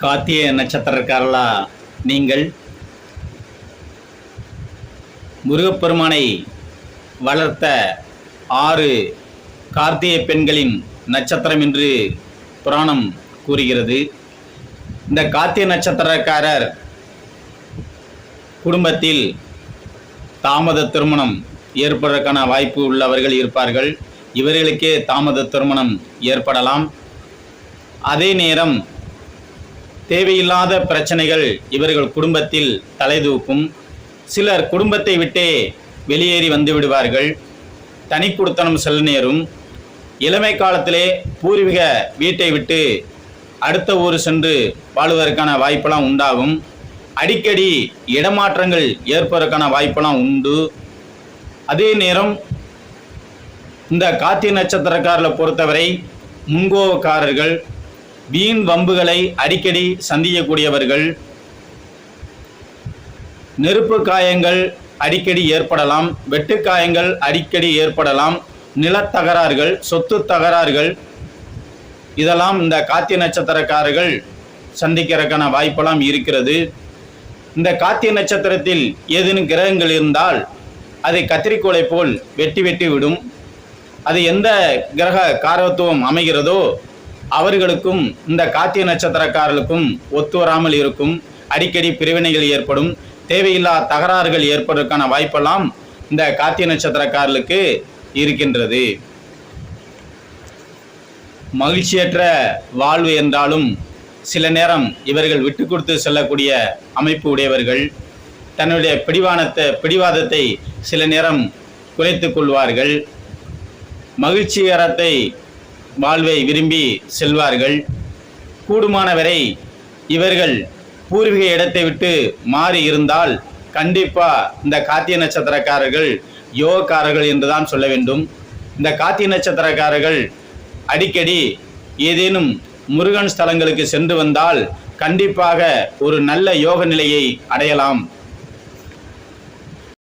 கார்த்திகை நட்சத்திரக்காரர்களா நீங்கள் முருகப்பெருமானை வளர்த்த 6 கார்த்திகை பெண்களின் நட்சத்திரம் என்று புராணம் கூறுகிறது. இந்த கார்த்திகை நட்சத்திரக்காரர் குடும்பத்தில் தாமத திருமணம் ஏற்படுவதற்கான வாய்ப்பு உள்ளவர்கள் இருப்பார்கள். இவர்களுக்கே தாமத திருமணம் ஏற்படலாம். அதே நேரம் தேவையில்லாத பிரச்சனைகள் இவர்கள் குடும்பத்தில் தலைதூக்கும். சிலர் குடும்பத்தை விட்டே வெளியேறி வந்து விடுவார்கள். தனி குடித்தனம் செல்ல நேரும். இளமை காலத்திலே பூர்வீக வீட்டை விட்டு அடுத்த ஊர் சென்று வாழுவதற்கான வாய்ப்பெல்லாம் உண்டாகும். அடிக்கடி இடமாற்றங்கள் ஏற்பதற்கான வாய்ப்பெல்லாம் உண்டு. அதே நேரம் இந்த கார்த்திகை நட்சத்திரக்காரர்களை பொறுத்தவரை முன்கோபக்காரர்கள், வீண் வம்புகளை அடிக்கடி சந்திக்கக்கூடியவர்கள், நெருப்பு காயங்கள் அடிக்கடி ஏற்படலாம், வெட்டு காயங்கள் அடிக்கடி ஏற்படலாம், நிலத்தகராறுகள், சொத்து தகராறுகள், இதெல்லாம் இந்த கார்த்திகை நட்சத்திரக்காரர்கள் சந்திக்கிறதுக்கான வாய்ப்பெல்லாம் இருக்கிறது. இந்த கார்த்திகை நட்சத்திரத்தில் ஏதேனும் கிரகங்கள் இருந்தால் அதை கத்திரிக்கோளை போல் வெட்டி வெட்டி விடும். அது எந்த கிரக காரகத்துவம் அமைகிறதோ அவர்களுக்கும் இந்த கார்த்திகை நட்சத்திரக்காரர்களுக்கும் ஒத்து வராமல் இருக்கும். அடிக்கடி பிரிவினைகள் ஏற்படும். தேவையில்லா தகராறுகள் ஏற்படுவதற்கான வாய்ப்பெல்லாம் இந்த கார்த்திகை நட்சத்திரக்காரர்களுக்கு இருக்கின்றது. மகிழ்ச்சியற்ற வாழ்வு என்றாலும் சில நேரம் இவர்கள் விட்டு கொடுத்து செல்லக்கூடிய அமைப்பு உடையவர்கள். தன்னுடைய பிடிவாதத்தை சில நேரம் குறைத்துக் கொள்வார்கள். மகிழ்ச்சிகரத்தை வாழ்வை விரும்பி செல்வார்கள். கூடுமானவரை இவர்கள் பூர்வீக இடத்தை விட்டு மாறி இருந்தால் கண்டிப்பாக இந்த கார்த்திகை நட்சத்திரக்காரர்கள் யோகக்காரர்கள் என்றுதான் சொல்ல வேண்டும். இந்த கார்த்திகை நட்சத்திரக்காரர்கள் அடிக்கடி ஏதேனும் முருகன் ஸ்தலங்களுக்கு சென்று வந்தால் கண்டிப்பாக ஒரு நல்ல யோக நிலையை அடையலாம்.